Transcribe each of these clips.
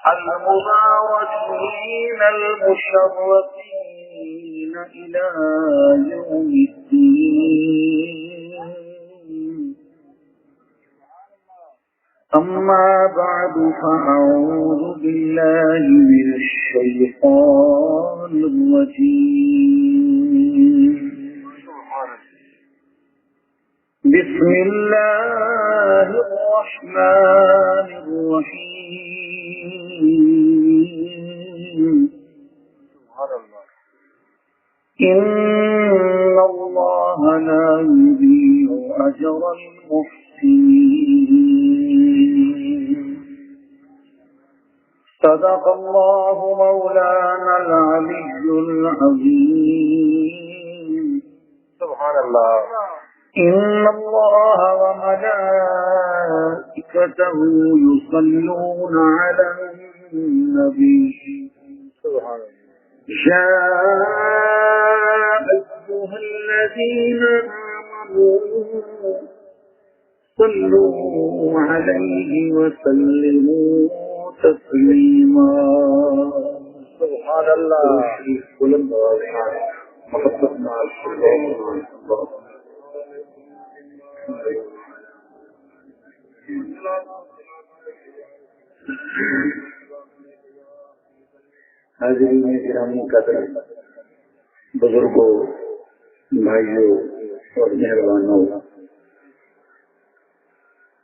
المباركين المشرفين إلى يوم الدين. أما بعد فأعوذ بالله من الشيطان الرجيم. بسم الله الرحمن الرحيم. إن الله لا يضيع أجر المحسنين. صدق الله مولانا العلي العظيم. سبحان الله. إن الله وملائكته يصلون على النبي. سبحان الله. يا أيها الذين آمنوا صلوا عليه وسلموا تسليما. سبحان الله. بلند آواز محبت نال حاضرین گرامی قدر، بزرگوں، بھائیوں اور مہربانوں،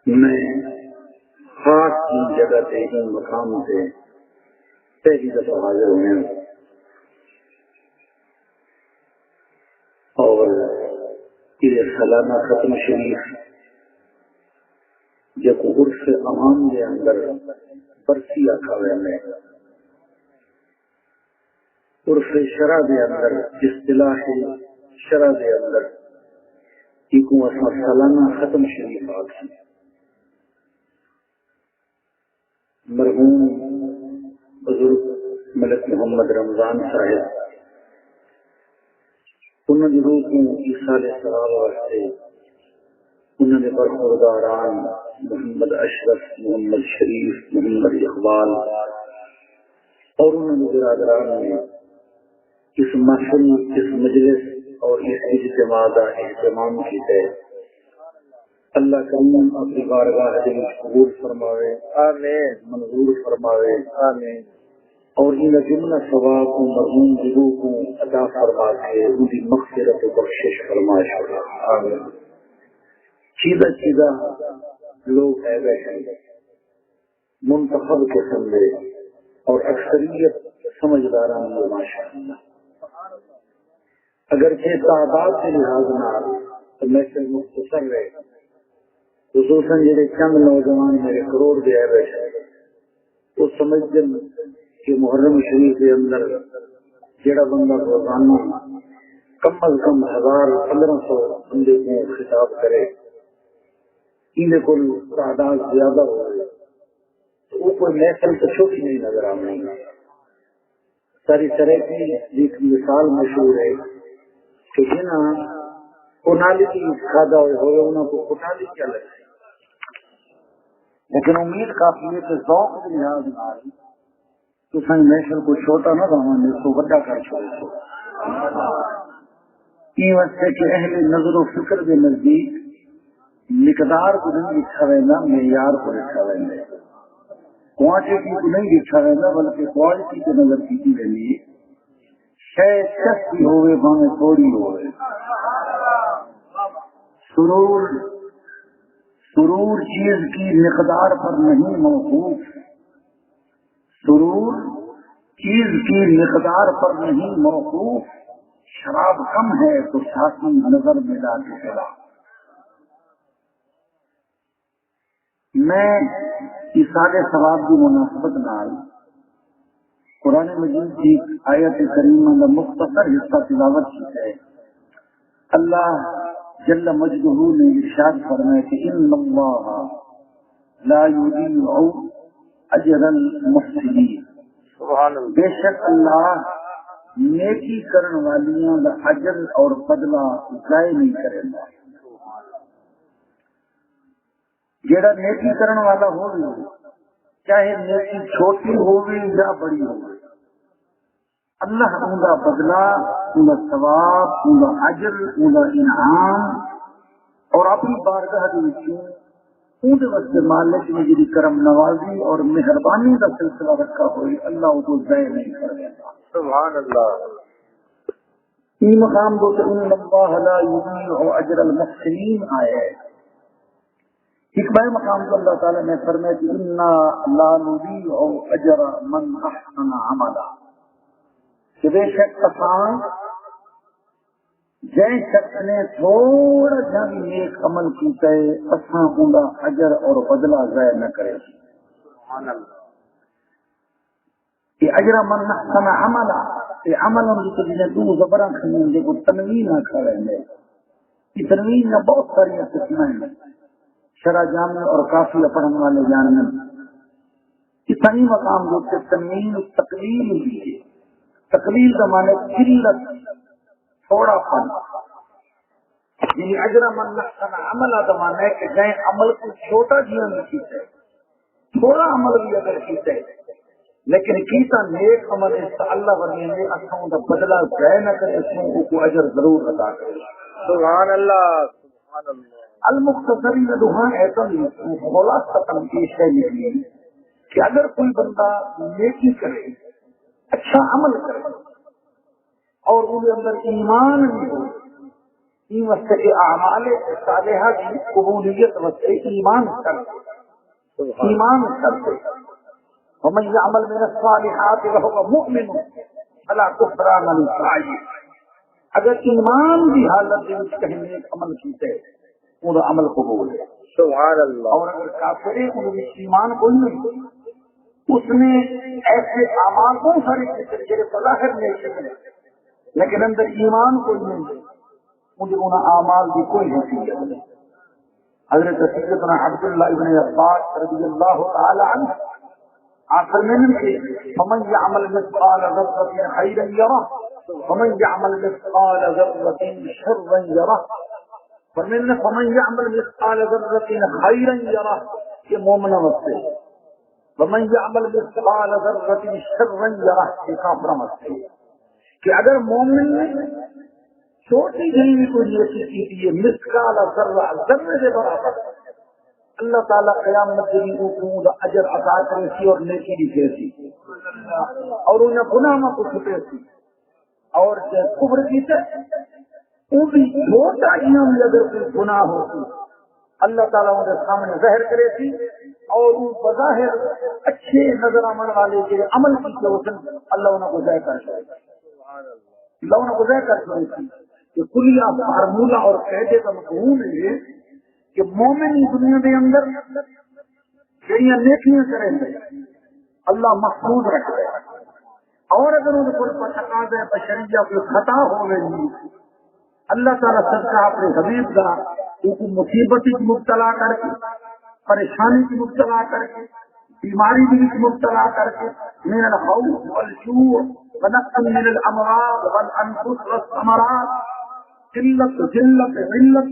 میں خاص کی جگہ سے ہی مقام سے پہلی دفعہ حاضر ہوئے ہیں اور یہ سالانہ ختم شریف جو عرف عوام کے اندر برسی آخا ہوا میں عرف شرع کے اندر اصطلاح شرع کے اندر ایک سالانہ ختم شریف آخی مرحوم بزرگ ملک محمد رمضان صاحب انہوں نے روح کو ایصال ثواب واسطے انہوں نے برخورداران محمد اشرف، محمد شریف، محمد اقبال اور انہوں نے برادران نے اس محفل، اس مجلس اور اس اجتماع کا اہتمام کیا ہے۔ اللہ کریم اپنی بارگاہ میں قبول فرماوے، آمین، منظور فرماوے، آمین، اور ان جملہ ثواب کو مرحوم روح کو عطا فرما کے ان کی مغفرت و بخشش فرمائے، آمین۔ سیدھا لوگ ہے بیٹھے منتخب قسم دے اور اکثریت سمجھداران میں ماشاء اللہ، اگرچہ تعداد کے لحاظ نہ تو میں سے مختصر رہے، خصوصاً جڑے چند نوجوان میرے کروڑ دے آئے بیٹھے وہ سمجھتے کہ محرم شریف کے اندر جڑا بندہ روزانہ کم از کم 1000-1500 بندے کو خطاب کرے، ان کو تعداد زیادہ ہو رہی تو وہ کوئی محفل تو چھوٹی نہیں نظر آنے گا۔ ساری طرح کی ایک مثال مشہور ہے کہ جنہاں کنالی کی کھادا ہوئے انہوں کو کنالی کیا لگے، لیکن امید کافی ہے کہ ذوق کے لحاظ نہ آئی تو سنگ محفل کو چھوٹا نہ رہا اس کو بڑا کر چھوڑے تو یہ وقت ہے کہ اہل نظر و فکر کے نزدیک مقدار کو نہیں لکھا رہنا، معیار کو لکھا رہنا، کوانٹٹی کو نہیں لکھا رہنا بلکہ کوالٹی کو نظر کی رہنی، شاید سستی ہوئے بھانے تھوڑی ہوئے۔ سرور چیز کی مقدار پر نہیں موقوف، سرور چیز کی مقدار پر نہیں موقوف، شراب کم ہے تو ساتھی نظر میں لا کے چلا۔ میں ایصال ثواب کی مناسبت نال قرآن مجید کی آیت کریمہ کا مختصر حصہ تلاوت کی ہے۔ اللہ جل مجدہ نے ارشاد فرمایا کہ ان اللہ لا یضیع اجر المحسنین، سبحان اللہ، بے شک اللہ نیکی کرن والیاں دا اجر اور بدلہ ضائع نہیں کرے گا۔ جیڑا نیکی کرن والا ہو چاہے نیکی چھوٹی ہوگی یا بڑی ہوگی، اللہ اوندا بدلہ، اوندا ثواب، اوندا اجر، اوندا انعام اور اپنی بارگاہ دے وچ اونده واسطے مالک نے جی کرم نوازی اور مہربانی کا سلسلہ رکھا ہوئی، اللہ وہ ضائع نہیں کر دیتا۔ سبحان اللہ۔ یہ مقام دو کہ ان اللہ لا یضیع اجر المحسنین آئے ہے۔ حکمہ مقام کو اللہ تعالیٰ نے فرمایا کہ انا لا نضیع اجر من احسن عملا، کہ بے شک اساں جن شخص نے تھوڑا جا بھی نیک عمل کیتا ہے اساں اوندا اجر اور بدلہ ضائع نہ کرے۔ سبحان اللہ۔ کہ اجر من احسن عملا، یہ عمل ان کی دو زبراں کھنیں جے کو تنوین نہ کھڑے ہیں، یہ تنوین نہ بہت ساری قسمیں ہیں، شرح جامع اور کافی پڑھنے والے جاننے یہ صحیح مقام جو کہ تنوین تقلیل بھی ہے۔ تقلیل کا معنی قلت، تھوڑا پن، یعنی اجر من احسن عملا کا معنی ہے کہ جائیں عمل کو چھوٹا جیوں میں کیتا ہے، تھوڑا عمل بھی اگر کیتا ہے لیکن کیتا نیک عمل ہے تو اللہ ورنیے اساں دا بدلہ ضائع نہ کرے، اسوں کو اجر ضرور عطا کرے۔ سبحان اللہ۔ سبحان اللہ۔ المختصرین دوہاں ایسا خلاصہ پیش ہے نکلی کہ اگر کوئی بندہ نیکی کرے، اچھا عمل کرے اور ان کے اندر ایمان بھی ہو، این واسطے کہ اعمال صالحہ کی قبولیت واسطے ایمان کرتے، ایمان کرتے، ومن يعمل من الصالحات وهو مؤمن فلا كفران لسعيه، اگر ایمان کی حالت میں کہیں نیک عمل کیتے وہ عمل قبول ہے۔ سبحان اللہ۔ اور اگر کافر ہے ان میں ایمان کوئی نہیں، اس نے ایسے اعمال بہت سارے جیسے بظاہر نیکی ہے لیکن اندر ایمان کوئی نہیں، مجھے ان اعمال کی کوئی حیثیت نہیں۔ حضرت سیدنا عبداللہ ابن عباس رضی اللہ تعالی عنہ آخر میں نے فمن يعمل مثقال ذرة خيرا يره ومن يعمل مثقال ذرة شرا يره، فمن يعمل مثقال ذرة خيرا يره یہ مومن واسطے، ومن يعمل مثقال ذرة شرا يره یہ کافر واسطے، کہ اگر مومن نے چھوٹی جی بھی کوئی نیکی کی ہے مثقال ذرہ، ذرے کے برابر، اللہ تعالیٰ قیامت کے لیے اوپر اجر عطا کرے سی اور نیکی لکھے سی اور انہیں گناہ میں کو چھپے سی، اور جو کفر کیتے وہ بھی چھوٹا جیوں میں اگر کوئی گناہ ہوتی اللہ تعالیٰ ان کے سامنے ظاہر کرے سی اور وہ بظاہر اچھے نظر آمن والے کے عمل کی وسن اللہ انہیں کو ضائع کر سکے، اللہ انہیں کو ضائع کر سکے کہ کلیہ فارمولہ اور قاعدے کا مفہوم ہے کہ مومن دنیا کے اندر جڑیاں نیکیاں کریں گے اللہ محفوظ رکھے، اور اگر ان کو تقاضا بشریہ کوئی خطا ہو گئی اللہ تعالیٰ صدقہ اپنے حبیب کا ان کو مصیبت کی مبتلا کر کے، پریشانی کی مبتلا کر کے، بیماری کی مبتلا کر کے، من الخوف والجوع ونقص من الامراض والانفس والثمرات، قلت ذلت علت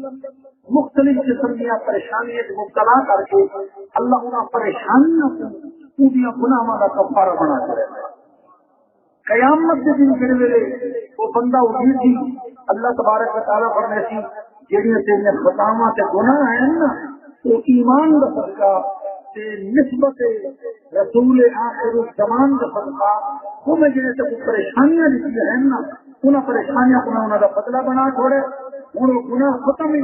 مختلف قسم کی پریشانیاں مبتلا کر کے اللہ انہیں پریشانیوں کو پوریا گناہ کا کفارہ بنا کرے۔ قیامت کے دن کے ویلے وہ بندہ اٹھی تھی اللہ تبارک و تعالیٰ فرمائے سی جہاں تیرے خطاواں تے گناہ ہیں نا وہ ایمان کا صدقہ تے نسبت رسول آخر الزمان کا صدقہ وہ میں جنہیں سے پریشانیاں لکھی ہیں نا انہیں پریشانیاں کو انہوں کا بدلہ بنا چھوڑے، انہوں گناہ ختم ہی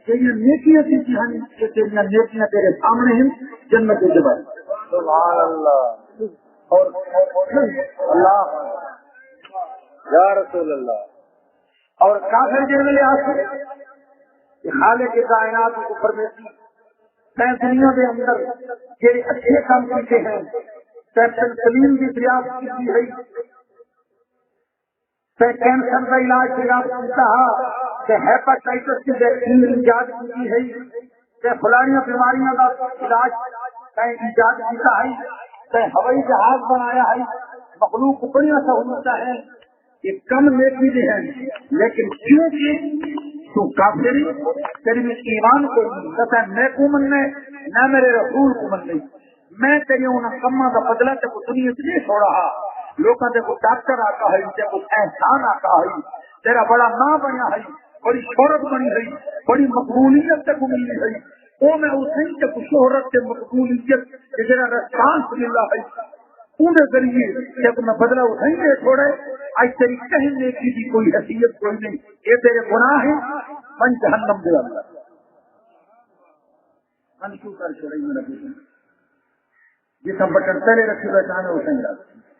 تیری نیکیاں کی کہانی کہ تیری نیکیاں تیرے سامنے ہیں جنت کے بعد۔ سبحان اللہ۔ اور اللہ یا رسول اللہ۔ اور کافر کے لیے آتے کہ خالق کے کائنات کو فرمیتی میں دنیا کے اندر یہ اچھے کام کیتے ہیں، کیپٹن سلیم کی فریاد کی ہے، کینسر کا علاج فریاد کیتا ہے، ہیپاٹائٹس کی ویکسین ایجاد کی ہے، کہ فلانیاں بیماریاں کا علاج ایجاد کیتا ہے، ہوائی جہاز بنایا ہے، مخلوق کو بڑی سہولت ہے، یہ کم نیکی بھی ہیں لیکن کیونکہ تو کافری تیری میں ایمان کو نہیں میں کو من نے نہ میرے رسول کو من نہیں، میں تیرے انہاں کماں دا بدلہ تے کو دنیا تے نہیں چھوڑا لوکاں تے کو ڈاکٹر آتا ہے تے کو احسان آتا ہے تیرا بڑا نام بنیا ہے بڑی شہرت بنی ہے بڑی مقبولیت تے کو ملی ہے وہ میں اس دن تے کو شہرت تے مقبولیت تے جڑا رسانس ملا ہے اون ذریعے جب میں بدلہ اٹھائیں گے چھوڑے آج تیری کہیں نیکی کی کوئی حیثیت کوئی نہیں یہ تیرے گناہ ہیں من جہنم دے اندر من کیوں کر چھوڑے میرا بیٹا جس ہم بٹن پہلے رکھی بیٹھا ہے اٹھیں گا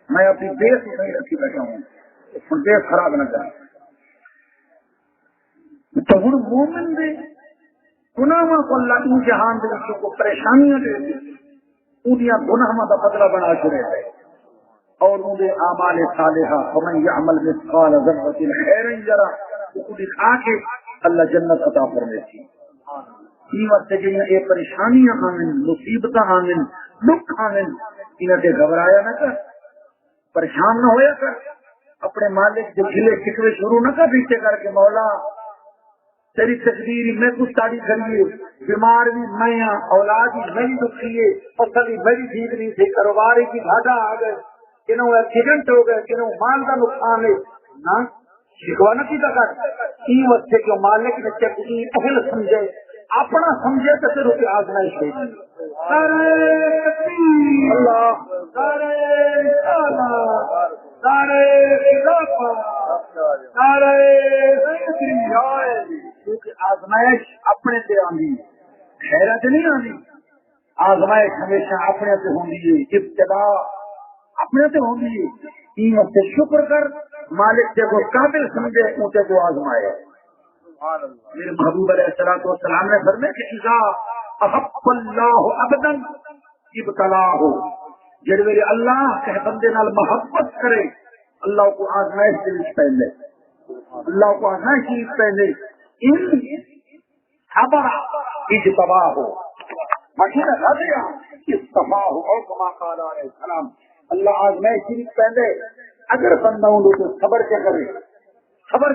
میں اپنی بیس نہیں رکھی بیٹھا ہوں بیس خراب نہ کریں تو ہوں مومن دے گناہ کو اللہ ان جہان دے بچوں کو پریشانیاں دے انہیں گناہ کا بدلہ بنا چھوڑے ہے اور انہیں اعمال صالحہ فمن یعمل مثقال ذرۃ خیرا یرہ کو دکھا کے اللہ جنت عطا فرمائے تھی یہ وقت یہ پریشانیاں آمن مصیبت آمن دکھ آمن انہیں سے گھبرایا نہ کر پریشان نہ ہویا کر اپنے مالک جو گلے شکوے شروع نہ کر پیچھے کر کے مولا تیری تقدیر میں کچھ تاڑی کریے بیمار بھی میں اولاد بھی میں دکھیے فصل بھی میری ٹھیک نہیں تھی کاروبار کی گھاٹا آ گئے کنوں ایکسیڈنٹ ہو گئے کنوں مال کا نقصان ہے نہ شکوا نہ کی کر یہ وقت کہ مالک نے تقدیر اہل سمجھے اپنا سمجھے تو پھر اسے آزمائش ہے اللہ کیونکہ آزمائش اپنے سے آنی خیرت نہیں آنی آزمائش ہمیشہ اپنے سے ہونی ہے ابتدا اپنے سے ہونی ہے قیمت سے شکر کر مالک سے کو قابل سمجھے اونچے کو آزمائے میرے محبوب علیہ الصلوۃ والسلام نے فرمایا کہ اذا احب اللہ عبدا ابتلاہ جڑ میرے اللہ کے بندے نال محبت کرے اللہ کو آزمائش سے پہلے اللہ کو آزمائش سے پہلے ان صبر اجتباہ ہو مشورہ کر دیا استفاء ہو اور کما قال علیہ السلام اللہ آزمائش سے پہلے اگر بندہ ان کو صبر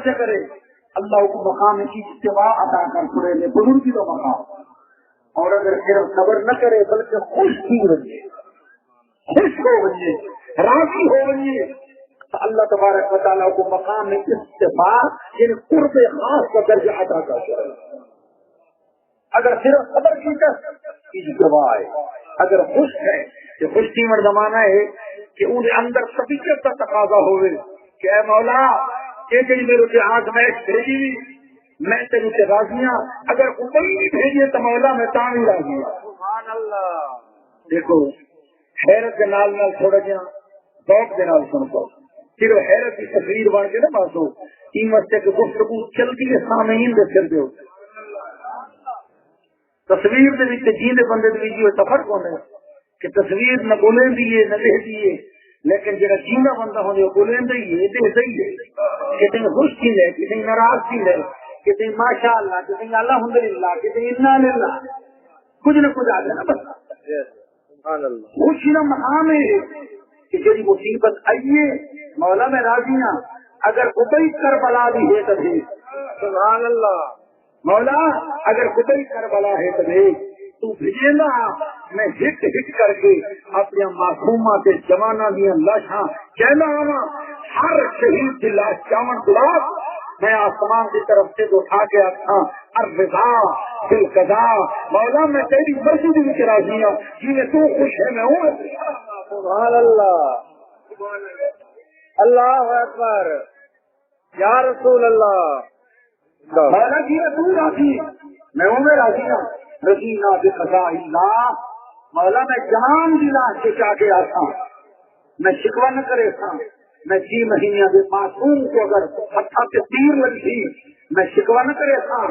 سے کرے اللہ کو مقام کی اتباع عطا کر پڑے لے بزرگی کا مقام اور اگر صرف صبر نہ کرے بلکہ خوش ہو بنیے خوش ہو بنیے راضی ہو بنیے تو اللہ تبارک و تعالیٰ کو مقام اتباع یعنی قرب خاص کا درجہ عطا کر پڑے اگر صرف صبر کی کر اتباع ہے اگر خوش ہے تو خوش قیمت زمانہ ہے کہ ان اندر طبیعت کا تقاضا ہوئے کہ اے مولا ایک میرے سے آزمائش بھیجی میں تیرے سے راضی ہوں اگر کوئی بھی بھیجیے تو مولا میں تاں راضی ہوں سبحان اللہ دیکھو حیرت کے نال چھوڑ گیا ذوق کے نال سن کو صرف حیرت کی تصویر بن کے نہ باسو قیمت سے گفتگو چلتی ہے سامعین دے پھر دیو تصویر دے وچ جیندے بندے دی وچ فرق ہوندا ہے کہ تصویر نہ بولے دیے نہ لکھ دیے لیکن جڑا جینا بندہ ہونے بولیں دے یہ صحیح ہے کتنے خوش تھی ہے کتنے ناراض تھی ہے کتنے ماشاء اللہ کتنے الحمدللہ کتنے انا للہ کچھ نہ کچھ آ جائے نا بس سبحان اللہ خوشی نہ مقام ہے کہ جڑی مصیبت آئیے مولا میں راضی ہوں اگر کوئی کربلا بھی ہے تبھی سبحان اللہ مولا اگر کوئی کربلا ہے تبھی تو بھیجے نا میں ہٹ کر کے اپنے معصومہ کے جوانہ دیا لاشاں کہنا آنا ہر شہید کی لاش چاون گلاب میں آسمان کی طرف سے اٹھا کے آتا ارضا دل قضا مولا میں تیری مرضی بھی راضی ہوں جی میں تو خوش ہے میں ہوں سبحان اللہ اللہ اکبر یا رسول اللہ مولا جی میں تو راضی میں ہوں میں راضی ہوں رضینا بقضاء اللہ مولا میں جان دلا کے چاہ کے آتا میں شکوا نہ کرے تھا میں 6 مہینے کے معصوم کو اگر ہتھا کے تیر لگی میں شکوا نہ کرے تھا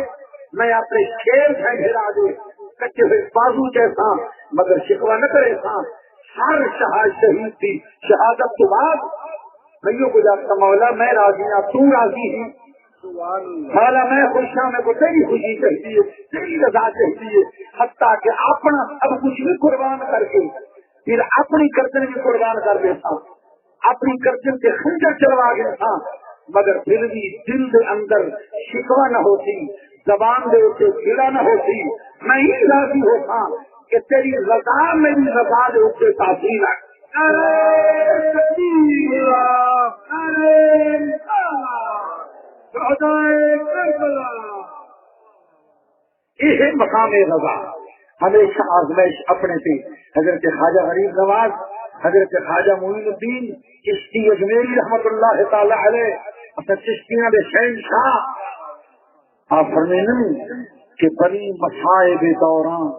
میں اپنے کھیل سے گھرا دے کچے ہوئے بازو جیسا مگر شکوا نہ کرے تھا ہر شہید تھی شہادت کے بعد بھائیوں کو جاتا مولا میں راضی ہوں تو راضی ہوں مولا میں خوش ہوں میں کو تیری خوشی چاہتی ہے تیری رضا چاہتی ہے حتیٰ کہ اپنا سب کچھ بھی قربان کر کے پھر اپنی گردن بھی قربان کر دیتا اپنی گردن کے خنجر چلوا گیا تھا مگر پھر بھی دل کے اندر شکوا نہ ہوتی زبان دے سے گلا نہ ہوتی میں ہی راضی ہوتا کہ تیری رضا میری رضا دے اوپر تاثیر ہے. یہ مقام رضا. ہمیشہ آزمائش اپنے سے. حضرت خواجہ غریب نواز، حضرت خواجہ معین الدین چشتی اجمیری رحمت اللہ تعالی علیہ، اپنے چشتیاں دے شہنشاہ، آپ فرمینے کہ بنی مصائب دوران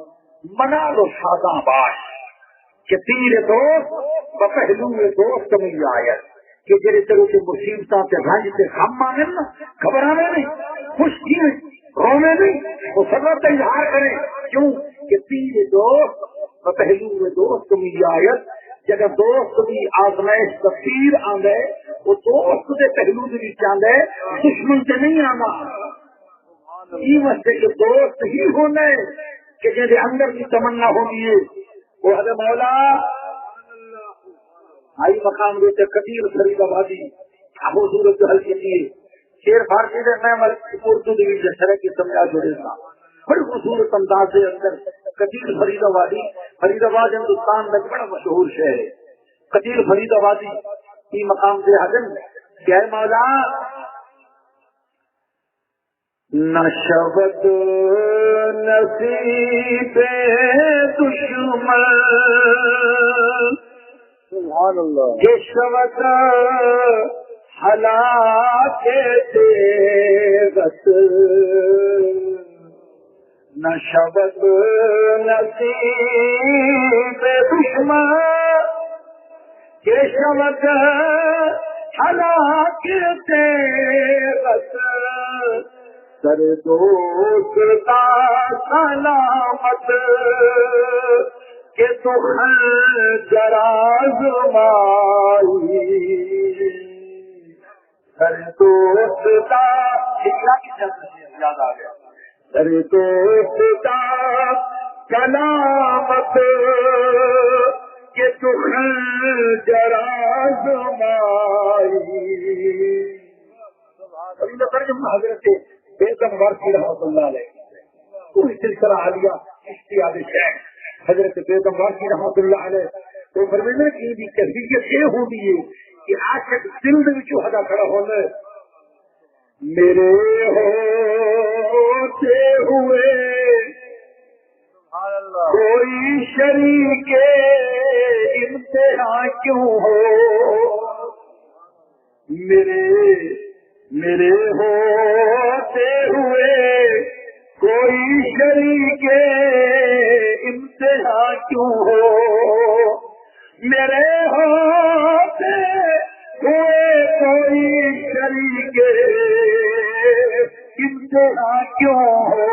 منا لو سادہ باش کہ تیرے دوست بپہلو دوست مل آئے کہ جڑے تیرے کے مصیبتوں کے رنج سے غم آنے نا، گھبرانے نہیں، خوشی نہیں، رونے نہیں، وہ صبر کا اظہار کریں. کیوں کہ تیرے دوست بپہلو دوست مل آئے. جگہ دوست بھی آزمائش کا تیر آندے، وہ دوست دے پہلو بھی چاندے، دشمن سے نہیں آنا. یہ مسئلے کے دوست ہی ہونے کہ جیسے اندر کی تمنا ہوگی وہ حضرت مولا آئی مقام دیتے قدیر فرید آبادی ابو صورت جو حل کی شیر فارسی دے میں اردو دیوی جسرے کی سمجھا جوڑے تھا بڑی خوبصورت انداز سے اندر قدیر فرید آبادی. فرید آباد ہندوستان میں بڑا مشہور شہر ہے. قدیر فرید آبادی کی مقام سے حضرت کیا ہے مولا نشبت نصیب دشمن سبحان اللہ. کشمت ہلاک تیغت نشبت نصیب دشمن کشمت ہلاک تیغت سر دوست کا سلامت کہ تو جراز مائی سر دوست کا یاد آ گیا. سر دوست کا سلامت کہ تو جراز مائی. حضرت بیگم ورثی رحمۃ اللہ علیہ پوری سلسلہ عالیہ اشتیاق شیخ حضرت بیگم ورثی رحمۃ اللہ علیہ تو فرمانے کی بھی کیفیت یہ ہوتی ہے کہ عاشق دل دے وچوں ہدا کھڑا ہونا میرے ہوتے ہوئے کوئی شریک امتحان کیوں ہو میرے ہوتے ہوئے کوئی شریک امتحان کیوں ہو میرے ہوتے ہوئے کوئی شریک امتحان کیوں ہو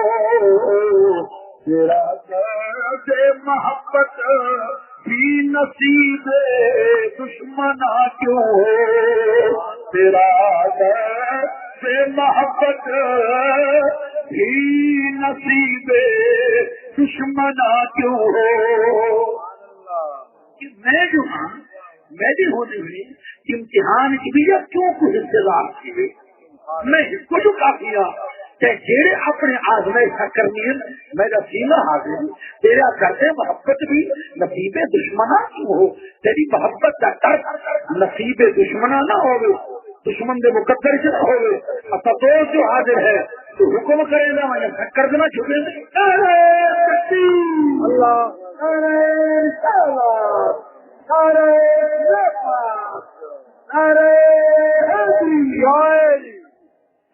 تیرا درد محبت بھی نصیب دشمنا کیوں ہو تیرا درد محبت بھی نصیب دشمنا کیوں ہو. میں جو ہاں میں بھی ہونے ہوئی امتحان کی بھی کیوں کچھ حصے دار تھی میں کچھ کافی جیڑے اپنے آزمائش کرنی ہے میرا سینہ حاضر تیرا کرتے محبت بھی نصیب دشمنا کیوں ہو تیری محبت کا درد نصیب دشمنا نہ ہو دشمن دے مقدر سے نہ ہو اصل دوست جو حاضر ہے تو حکم کرے گا میں کر دینا چھوڑے اللہ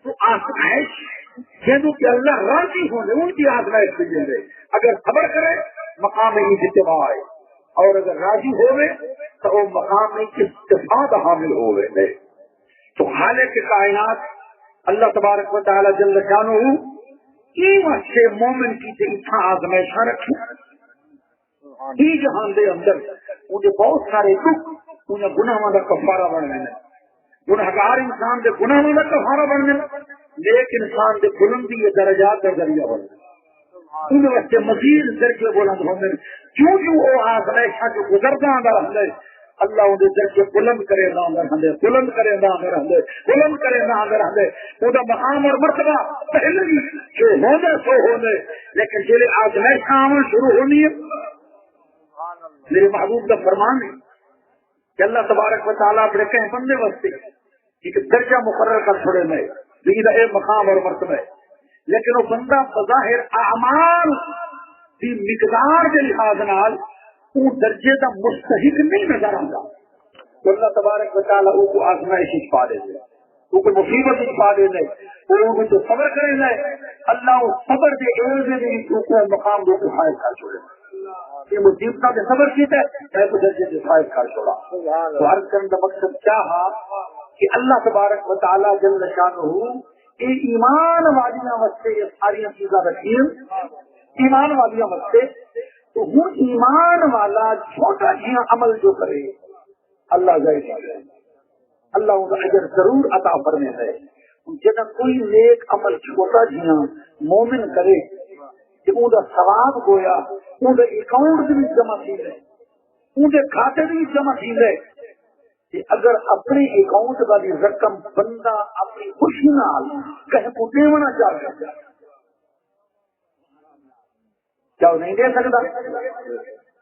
تو آزمائش جنہوں کے اللہ راضی ہونے ان کی آزمائش بھی دے اگر خبر کرے مقام اجتماع ہے اور اگر راضی ہوئے تو وہ مقام اتفاق حامل ہوئے. تو خالق کائنات اللہ تبارک و تعالی جل شانہ قیمت سے مومن کی اتنا آزمائشاں رکھی ہی جہان دے اندر انہیں بہت سارے دکھ انہیں گناہوں کا کفارہ بننے گناہگار انسان کے گناہوں کا کفارہ بننے نیک انسان کے بلندی کے درجات کا ذریعہ بننے ان واسطے مزید درجے بلند ہونے کیوں وہ آزمائشاں جو گزرتا آ رہا ہے اللہ دے درجے بلند کرے نہ رہندے، بلند کرے نہ رہندے، بلند کرے نہ رہندے، او دا مقام اور مرتبہ پہلے بھی جو ہونے سو ہونے، لیکن جیلے آزمائش آمن شروع ہونی ہے، میرے محبوب کا فرمان ہے کہ اللہ تبارک و تعالیٰ اپنے کہیں بندے واسطے ایک درجہ مقرر کر چھوڑے میں لیکن اے مقام اور مرتبہ ہے، لیکن وہ بندہ بظاہر اعمال کی مقدار کے لحاظ نال وہ درجے کا مستحق نہیں نظر آتا، تو اللہ تبارک و تعالیٰ وہ کو آزمائش پا دے دے، وہ کو مصیبت پا دے دے، وہ تو صبر کرے دے، اللہ وہ صبر کے عوض میں کو مقام کو حائل کر چھوڑے، یہ مصیبت کے صبر کیتا ہے تو درجے سے حائل کر چھوڑا۔ تو عرض کرنے کا مقصد کیا ہے کہ اللہ تبارک و تعالیٰ جل شانہ یہ ایمان والیاں واسطے یہ ساری چیزاں رکھی، ایمان والیاں واسطے تو ہوں ایمان والا چھوٹا جہاں عمل جو کرے اللہ ظاہر ہے اللہ ان کا اجر ضرور عطا فرمے ہے، جنا کوئی نیک عمل چھوٹا جہاں مومن کرے کہ ان کا ثواب گویا ان کے اکاؤنٹ بھی جمع تھی ہے، ان کے کھاتے بھی جمع تھی ہے، کہ اگر اپنی اکاؤنٹ والی رقم بندہ اپنی خوشی نال کہیں کو دیونا چاہتا ہے کیا نہیں دے سکتا؟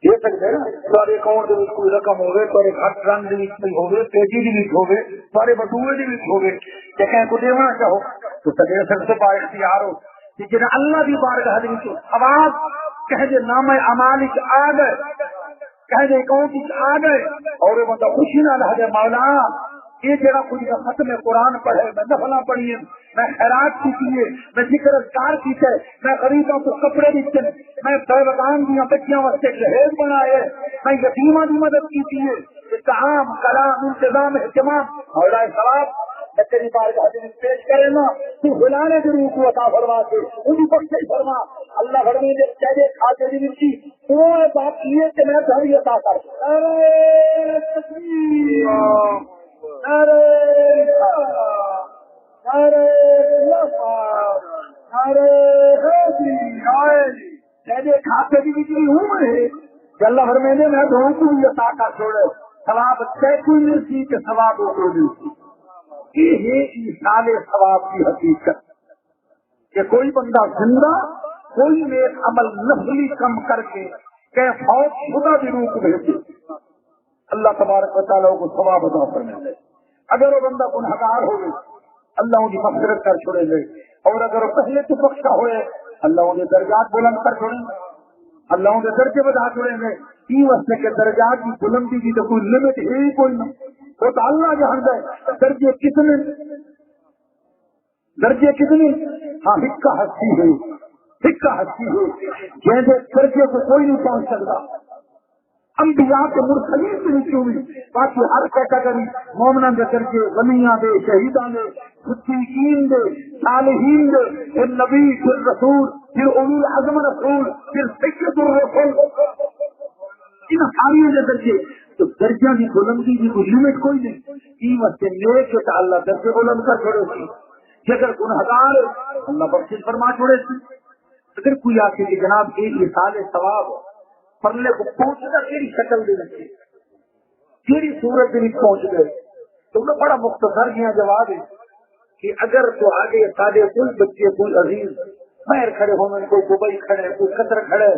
دے سکتے نا، سارے اکاؤنٹ کے کوئی رقم ہوگی، سارے خط رنگ ہوگی، پیٹی بھی ہوگی، سارے بٹوے بھی ہوگی، کہ کہیں کو دیونا چاہو تو دے سکتے با اختیار ہو کہ جنہیں اللہ کی بارگاہ آواز کہہ دے نام اعمال آ گئے، کہہ دے اکاؤنٹ آ گئے اور وہ بندہ خوشی نہ رہ جائے مولا یہ جگہ کچھ ختم قرآن پڑھے، میں نفلا پڑھی، میں خیرات کی، میں ذکر اذکار کی، میں غریبوں کو کپڑے دیتے، میں بیوقان دیا بچیاں واسطے جہیز بنائے، میں یتیماں کی مدد کی، طعام کلام انتظام اہتمام مولا ثواب میں تیری بارگاہ میں پیش کرے نا تو بلانے کے روح کو عطا فرما کے انہیں بخشے فرما اللہ فرمے دے چاہے کھاتے دی مرچی وہ بات یہ کہ میں گھر ہی عطا کر ارے تکبیر ارے ارے ارے چاہے کھاتے دی مرچی ہوں میں کہ اللہ فرمے دے میں دونوں کو ہی عطا کر چھوڑے ثواب طے کوئی مرچی کہ ثواب ہو کوئی یہ ایصال ثواب کی حقیقت کہ کوئی بندہ زندہ کوئی نیک عمل نفلی کم کر کے کہ فوت شدہ بھی روح بھیجے اللہ تبارک و تعالیٰ کو ثواب عطا فرمائے۔ اگر وہ بندہ گنہگار ہوئے اللہ ان کی مغفرت کر چھوڑے گئے اور اگر وہ پہلے تو بخشا ہوئے اللہ ان کے درجات بلند کر چھوڑیں گے، اللہ ان کے درجے بڑھا چھوڑیں گے۔ یہ واسطے کے درجات کی بلندی کی تو کوئی لمٹ ہے ہی کوئی نہیں، وہ تو اللہ جہاں گئے درجے کتنے ہاں ہکا ہستی ہو جیسے درجے کو کوئی نہیں پہنچ سکتا، انبیاء کے مرسلین سے نہیں کیوں بھی باقی ہر کیٹیگری مومنان کے درجے ولیاں دے شہیدان دے صدیقین دے صالحین دے پھر نبی پھر رسول پھر اولو العزم رسول پھر سید الرسول ان ساری درجے تو درجہ کی بلندی کی کوئی لمٹ کوئی نہیں، یہ واسطے نیک ہے اللہ درجے بلند کر چھوڑے سی، اگر گنہگار اللہ بخشش فرما چھوڑے سی، اگر کوئی آ کے جناب ایک مثال ثواب پرلے کو پہنچنا کیڑی شکل دے رکھے کیڑی صورت دے پہنچ گئے تو انہیں بڑا مختصر کیا جواب ہے کہ اگر تو آگے سارے کوئی بچے کوئی عزیز باہر کھڑے ہونے، کوئی دبئی کھڑے، کوئی قطر کھڑے،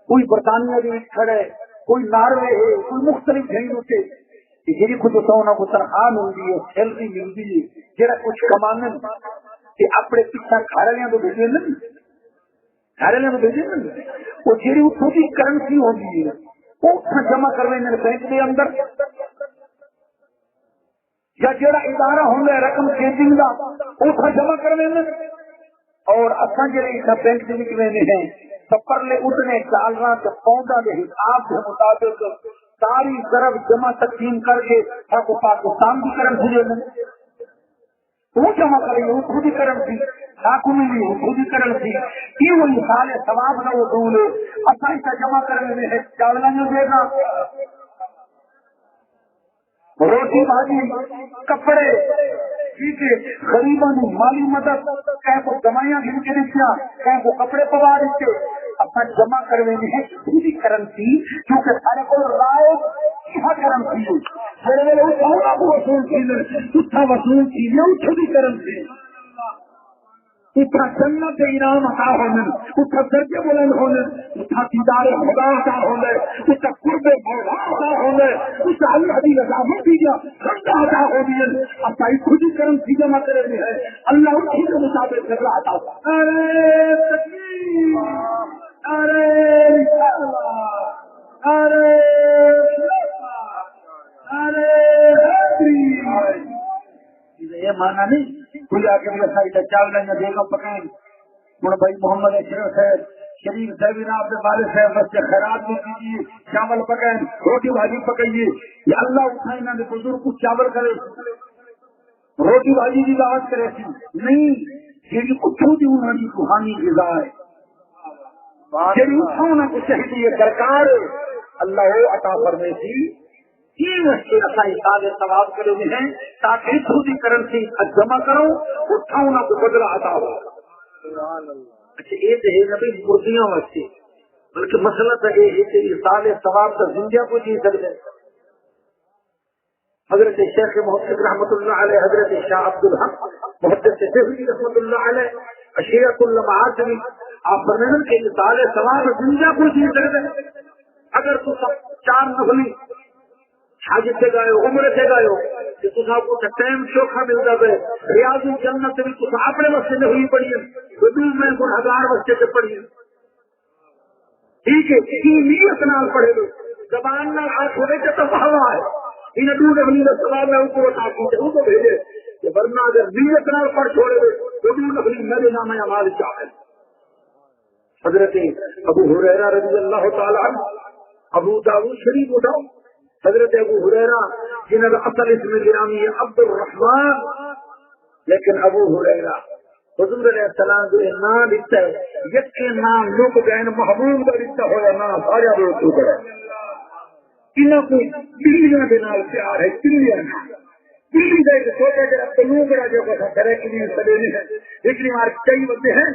کوئی برطانیہ بھی کھڑے، کوئی ناروے ہے، کوئی مختلف جگہ ہوتے جی کچھ سونا کو تنخواہ ملتی ہے، سیلری ملتی ہے، جہاں کچھ کمانے کہ اپنے پیچھا گھر والوں کو بھیجے نا، گھر والوں کو بھیجے نا، وہ جی خود ہی کرنسی ہوتی ہے وہ جمع کروے بینک کے اندر یا جہاں ادارہ ہوتا ہے رقم چینجنگ کا وہ جمع کروے اور اصل جہاں بینک کے ہیں سفر لے اٹھنے چالنا کے پودا کے حساب کے مطابق ساری طرف جمع تقسیم کر کے کو پاکستان کی کرنسی دے دیں وہ جمع کریں گے وہ خود ہی کرنسی ڈاکو میں بھی خود ہی کرنسی کی وہ مثال ثواب نہ وہ دولے اصل سے جمع کرنے میں چاولہ نہیں دینا روٹی بھاجی کپڑے ٹھیک ہے غریبوں نے مالی مدد کہیں کو دمائیاں گھن کے دیکھا کہیں کو کپڑے پوا دیتے اپنا جمع کرنے میں ہے خود ہی کرنسی کیونکہ سارے کو رائے یہاں کرنسی وصول تھی اتھا وصول تھی اٹھ بھی کرم سے اتھا جنت انعام عطا ہونے اتھا درجے بلند ہونے اتھا دیدار خدا عطا ہونے اتھا قرب مولا عطا ہونے اتھا اللہ کی رضامت دی جا سمجھا عطا ہونے اب بھائی خود ہی کرم سی جمع کرے بھی ہے اللہ اسی کے مطابق کر رہا عطا ارے تکبیر ارے ارے یہ مانا نہیں کوئی آ کے میرے چاول لیں گے دیکھو پکائیں ہوں بھائی محمد اشرف ہے شریف صاحب آپ کے والد صاحب بچے خیرات بھی کیجیے چاول پکائیں روٹی بھاجی پکائیے یا اللہ اٹھائے نہ بزرگ کو چاول کرے روٹی بھاجی کی دعوت کرے تھی نہیں یہ اٹھو دی انہوں کی روحانی غذا ہے یہ اٹھاؤ نہ کچھ چاہیے سرکار اللہ ہو عطا فرمے سی تین رشتے اصل ثواب کرے ہوئے ہیں تاکہ خود ہی کرنسی جمع کرو اٹھاؤ نہ کو بدلا عطا ہو اچھا یہ تو ہے نبی مردیاں واسطے بلکہ مسئلہ تو یہ ہے کہ سال ثواب تو زندہ کو جی سکتے حضرت شیخ محدث رحمۃ اللہ علیہ حضرت شاہ عبد الحق محدث شیخ رحمۃ اللہ علیہ اشیرۃ اللمعات بھی آپ فرمائیں کہ سال ثواب زندہ کو جی سکتے اگر تو سب چار نفلی حج سے گئے عمر سے گئے کہ تصا کو ٹائم چوکھا ملتا ہے ریاض الجنت بھی تصا اپنے واسطے نہیں ہوئی پڑی ہے میں کو 1000 واسطے سے پڑھی ٹھیک ہے نیت نال پڑھے لو زبان نال ہاتھ ہونے سے تو بہوا ہے انہیں دور نبلی نے سوال میں ان کو بتا دیتے ان کو بھیجے کہ ورنہ اگر نیت نال پڑھ چھوڑے ہوئے تو دور نبلی میرے نام اعمال چاہے حضرت ابو ہریرہ رضی اللہ تعالی عنہ ابو داؤد شریف اٹھاؤ حضرت ابو ہریرہ جنہوں کا اصل اسم گرامی ہے عبد الرحمن لیکن ابو ہریرہ حضور علیہ السلام جو نام لکھتا ہے یک نام لوگ گئے محبوب کا لکھتا ہوا نام سارا لوگ تو کرے انہوں کو بلیاں کے نال پیار ہے بلیاں بلی کا ایک چھوٹا جا تلوگڑا جو کرے کہ سبھی ہے لیکن ہمارے کئی بندے ہیں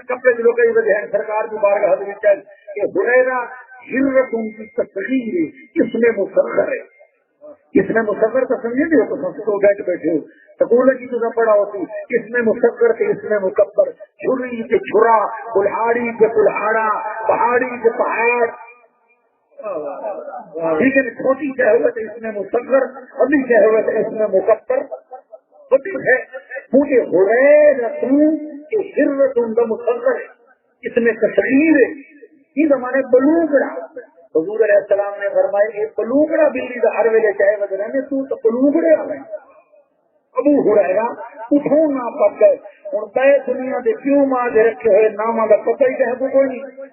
کپڑے جو کئی بندے ہیں سرکار کی بارگاہ میں کہ ہریرہ ہرت ان کی تصغیر اس میں مصغر ہے اس میں مصغر تو سمجھے بھی ہو تو بیٹھ بیٹھے ہو سکول کی تو پڑا ہوتی اس میں مصغر کے اس میں مکبر چھری کے چھرا کلہاڑی کے کلہاڑا پہاڑی کے پہاڑ ٹھیک ہے چھوٹی کہوت اس میں مصغر ابھی کہوت اس میں مکبر ہے مجھے ہرت ان کا مصغر اس میں تصغیر ہے یہ زمانے بلوگڑا حضور علیہ السلام نے فرمایا یہ بلوگڑا بلی کا ہر ویلے چاہے وجہ نے تو بلوگڑے آ گئے ابو ہریرہ اٹھو نہ پک گئے ہوں پے دنیا کے کیوں ماں دے رکھے ہوئے نامہ کا پتہ ہی کہہ کوئی نہیں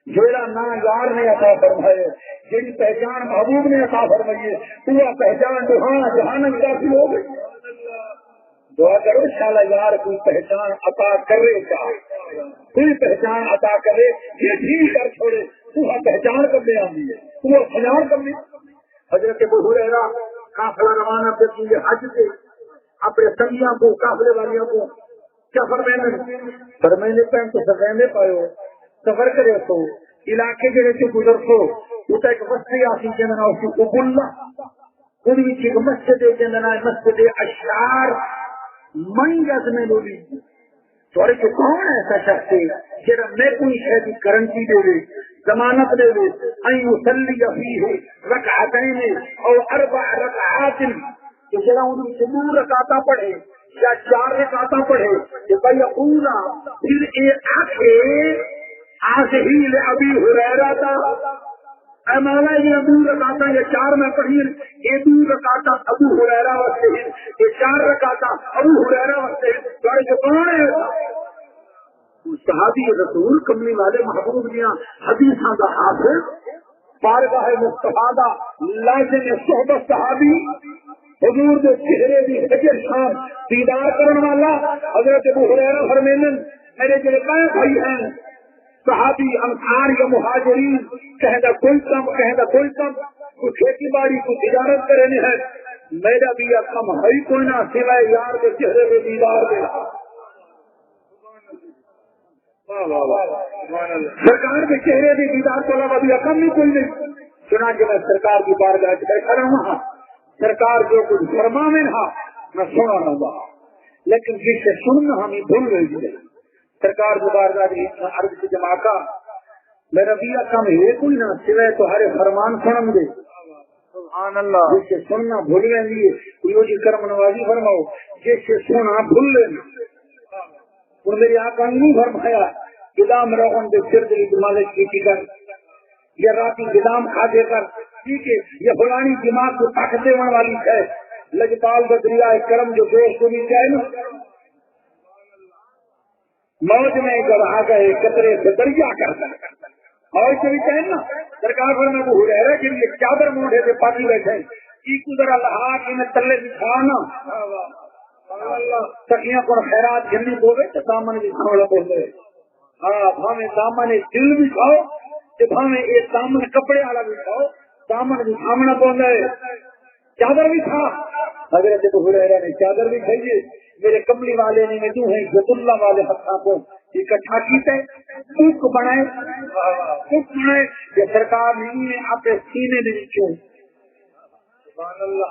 جیڑا نا یار نے عطا فرمائے جیڑی پہچان محبوب نے عطا فرمائی وہ پہچان جہان داخل ہو گئی دعا کرو شالا یار کوئی پہچان عطا کرے گا کوئی پہچان عطا کرے یہ ٹھیک کر چھوڑے تو پہچان کرنے آئی ہے تو پہچان کرنے حضرت ابو ہریرہ قافلہ روانہ کرتی ہے حج سے اپنے سنگیاں کو قافلے والیوں کو کیا فرمائنے پہن تو سفینے پائے سفر کرے تو علاقے کے سے گزر سو وہ ایک بستی آتی جننا اس کو قبولنا خود بھی ایک مسجد جننا مسجد اشعار من گز میں لولی تھوڑے کہ کون ایسا شخص ہے جرا میں کوئی شہد کرنسی دے دے ضمانت دے دے این مسلی فیہ رکعتین اور 4 رکعات کہ جرا ان سے 2 رکعتاں پڑھے یا 4 رکعتاں پڑھے کہ بھائی اولا پھر یہ آنکھ ہی لے ابی ہریرہ تھا اے مولا یہ 2 رکعتاں یا 4 میں پڑھی یہ 2 رکعتاں ابو ہریرہ واسطے یہ 4 رکعتاں ابو ہریرہ واسطے تھوڑے کہ کون ہے صحابی رسول کملی والے محبوب دیاں حدیثاں دا حافظ بارگاہ مصطفیٰ دا لازم صحبت صحابی حضور کے چہرے دی حجر شام دیدار کرنے والا حضرت ابو ہریرہ فرمائیں میرے جڑے بھائی ہیں صحابی انصار یا مہاجرین کہنا کوئی کم کوئی کھیتی باڑی کو تجارت کرنے ہے میرا بھی کم ہے کوئی نہ سوائے یار کے چہرے کے دیدار کے سرکار کے چہرے کے دیدار کے علاوہ بھی کم نہیں کوئی نہیں چنانچہ میں سرکار کی بارگاہ بیٹھا رہا وہاں سرکار جو کچھ فرمانے ہاں میں سنا نہ ہوا، لیکن جس سے سننا ہمیں بھول رہی ہے. سرکار دوبارہ عرض کی جمع کا میرا بھی کم ہے کوئی نہ سوائے تو ہر فرمان سنم دے. سبحان اللہ. جس سے سننا بھول رہی ہے کوئی جی کرم نوازی فرماؤ جس سے سننا بھول لینا. اور میری آقا نے نہیں فرمایا گدام روغن دے سر دلی مالک کی کر یا راتی گدام کھا دے کر ٹھیک ہے یہ فلانی دماغ کو طاقت دینے والی ہے. لجپال بدریا کرم جو دوست کو بھی چاہے نا موج میں جب آ گئے قطرے سے دریا کر موج کو بھی چاہے نا سرکار پر میں وہ ہو رہا ہے کہ یہ چادر موڑے سے پانی بیٹھے کی کدھر اللہ کی میں تلے دکھانا سکیاں کو خیرات جنی بولے تو دامن بھی کھانا بولے. ہاں بھاویں دامن دل بھی کھاؤ تو بھاویں یہ دامن کپڑے والا بھی کھاؤ دامن بھی کھانا بولے. چادر بھی کھا حضرت ابو ہریرہ نے چادر بھی کھائیے. میرے کملی والے نے جو ہے عزت اللہ والے ہاتھوں کو اکٹھا کیتے کوک بنائے کہ سرکار نے اپنے سینے دے وچوں سبحان اللہ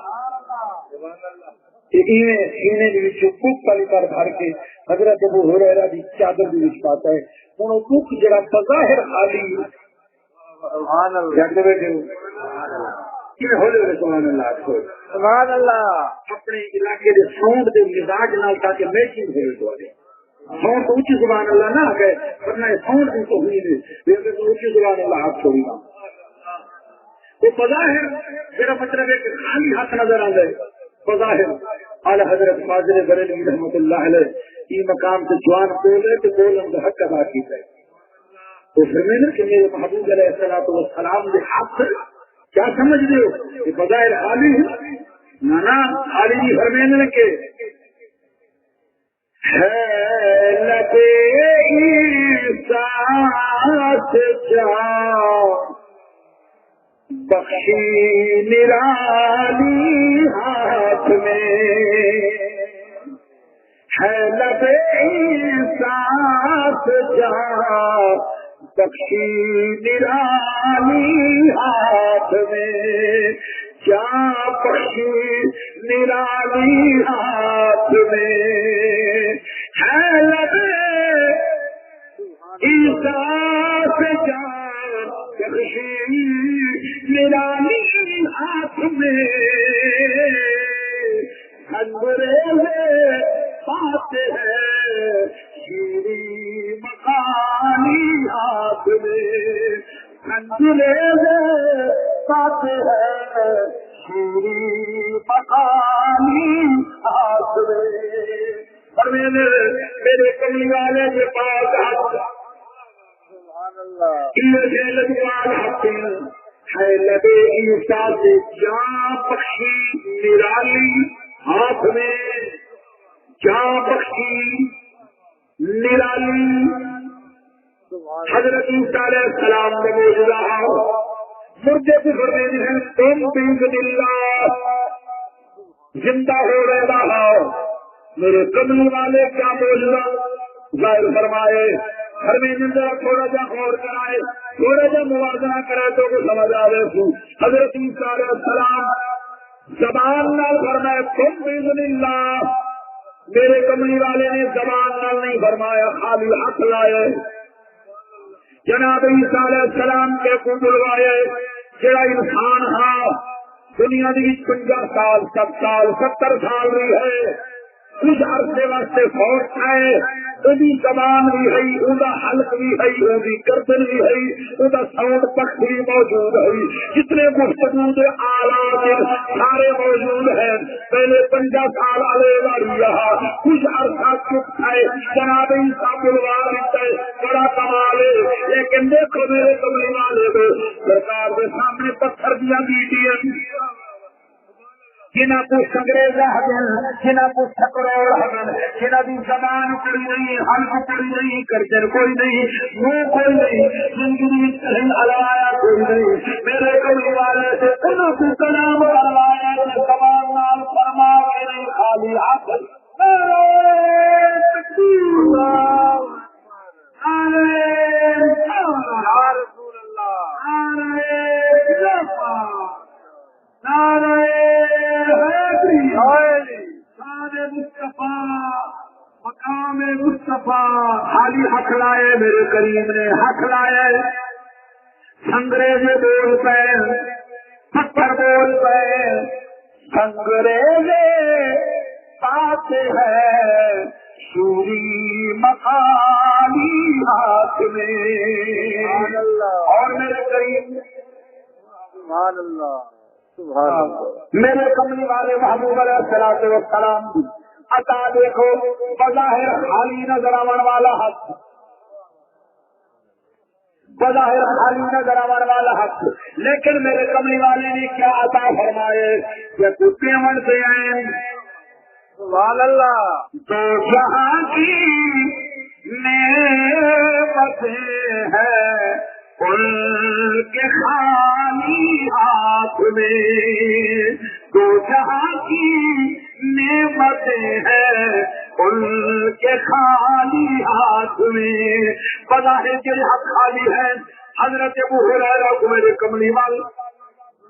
سینے دے وچوں کوک والی کر بھر کے حضرت ابو ہریرہ دی چادر دی وچ پاتا ہے. ہن او کوک جڑا بظاہر خالی سبحان اللہ سبحان اللہ اپنے علاقے کے سونڈ کے مزاج نال تاکہ میچنگ ہوئی سونڈ تو اونچی سبحان اللہ نہ گئے ورنہ سونڈ بھی تو ہوئی نہیں اونچی سبحان اللہ ہاتھ چھوڑی نا تو بظاہر میرا مطلب ہے کہ خالی ہاتھ نظر آ گئے بظاہر. اعلی حضرت فاضل بریلوی رحمۃ اللہ علیہ یہ مقام سے جوان بولے تو بولن کا حق ادا کیتا ہے. تو فرمایا کہ میرے محبوب علیہ الصلوۃ والسلام کے ہاتھ کیا سمجھ رہے ہو کہ بظاہر خالی ہے نانا خالی جی فرمینے کے ہے لبے ساتھ جا بخشی نرالی ہاتھ میں ہے لبے ساتھ جا بخشی نرالی ہاتھ میں کیا بخشی نرالی ہاتھ میں ہے لبے عیسیٰ سے جا بخشی نرالی ہاتھ میں انگریزے پاتے ہیں شیری مکانی ہاتھ میں انگریزے پاتے ہیں شیری مکانی ہاتھ میں. میرے کملی والے کے پاس ہے لبے عیسیٰ سے جاں بخشی نرالی ہاتھ میں جاں بخشی نرالی حضرت عیسیٰ علیہ السلام نے موجودہ مردے کو فرماتے ہیں تم بإذن اللہ زندہ ہو رہا میرے کملی والے کیا موجودہ ظاہر فرمائے ہر مہینے تھوڑا جا غور کرائے تھوڑا جا موازنہ کرے تو وہ سمجھ آ رہے حضرت عیسیٰ علیہ السلام زبان نال فرمائے تم بإذن اللہ میرے کملی والے نے زبان نال نہیں فرمایا خالی ہاتھ لائے. جناب عیسیٰ علیہ السلام کے کو بلوائے جڑا انسان ہاں دنیا کی 50 سال 60 سال 70 سال بھی ہے کچھ عرصے واسطے فوت ہے وہی زبان بھی ہے وہ حلق بھی ہے وہ گردن بھی ہے وہ ساؤنڈ پخ بھی موجود ہے جتنے گفتگو کے آلات سارے موجود ہیں. پہلے 50 سال والے والی رہا کچھ عرصہ چپ ہے جناب عیسیٰ بلوا دیتا ہے بڑا کمال ہے. لیکن دیکھو میرے کملی والے کو سرکار کے سامنے پتھر دیا بیٹی جنہ کو انگریز ہبن جنہ کو ٹھکروڑ ہبن جنہ کی زبان اکڑی نہیں حلق اکڑی نہیں کرچر کوئی نہیں منہ کوئی نہیں زندگی کہیں ہلایا کوئی نہیں میرے کملی والے سے انہوں کو کلام ہلایا زبان نال فرما کے نہیں خالی ہاتھ نعرہ نام مصطفیٰ خالی ہاتھ لائے میرے کریم نے ہاتھ لائے انگریزے بول پہ پتھر بول پہ انگریزے پاتے ہیں سوری مخالی ہاتھ میں اور میرے کریم سبحان اللہ سبحان اللہ میرے کملی والے محبوب علیہ الصلوۃ والسلام عطا دیکھو بظاہر خالی نظر آنے والا حق بظاہر خالی نظر آنے والا حق لیکن میرے کملی والے نے کیا عطا فرمائے کہ کتے من سے آئے سبحان اللہ تو جہاں کی نعمتیں ہیں ان کے خالی ہاتھ میں تو جہاں کی نعمتیں ہیں ان کے خالی ہاتھ میں بظاہر کے حق خالی ہے حضرت ابو ہریرہ کو میرے کملی والے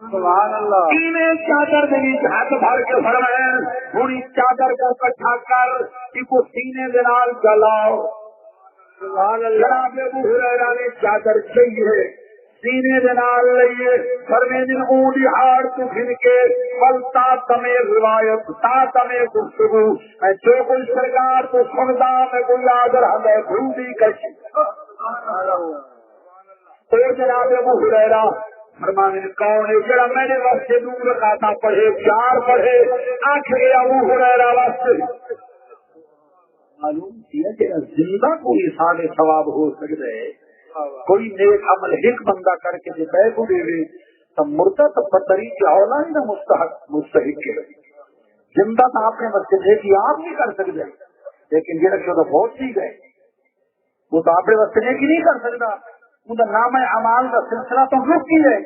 سبحان اللہ تین چادر میری ہاتھ بھر کے فرمائے پوری چادر کو اکٹھا کر اس کو سینے کے نال جلاؤ سبحان اللہ جناب ابو ہریرہ نے چادر چاہیے سینے کے نال لئیے فرمیدن اونی ہار تو پھر کے فلتا تمہیں روایت تا تمہیں گفتگو جو کوئی سرکار تو سندا میں کوئی آدر ہمیں بھولی کشی تو جناب ابو ہریرہ فرمانے کون ہے جڑا میں نے وقت سے دور رکھا تھا پڑھے چار پڑھے آخر ابو ہریرہ وقت معلوم کیا کہ زندہ کوئی سارے ثواب ہو سکتے ہے کوئی نیک عمل ایک بندہ کر کے جو بے کو دے تو مردہ تو پتری کیا ہونا ہی نہ مستحق کے زندہ تو آپ نے مسجد ہے کہ آپ نہیں کر سکتے لیکن جڑا تو بہت سی گئے وہ تو آپ نے مسجد ہے کہ نہیں کر سکتا وہ تو نام اعمال کا سلسلہ تو رک کی ہے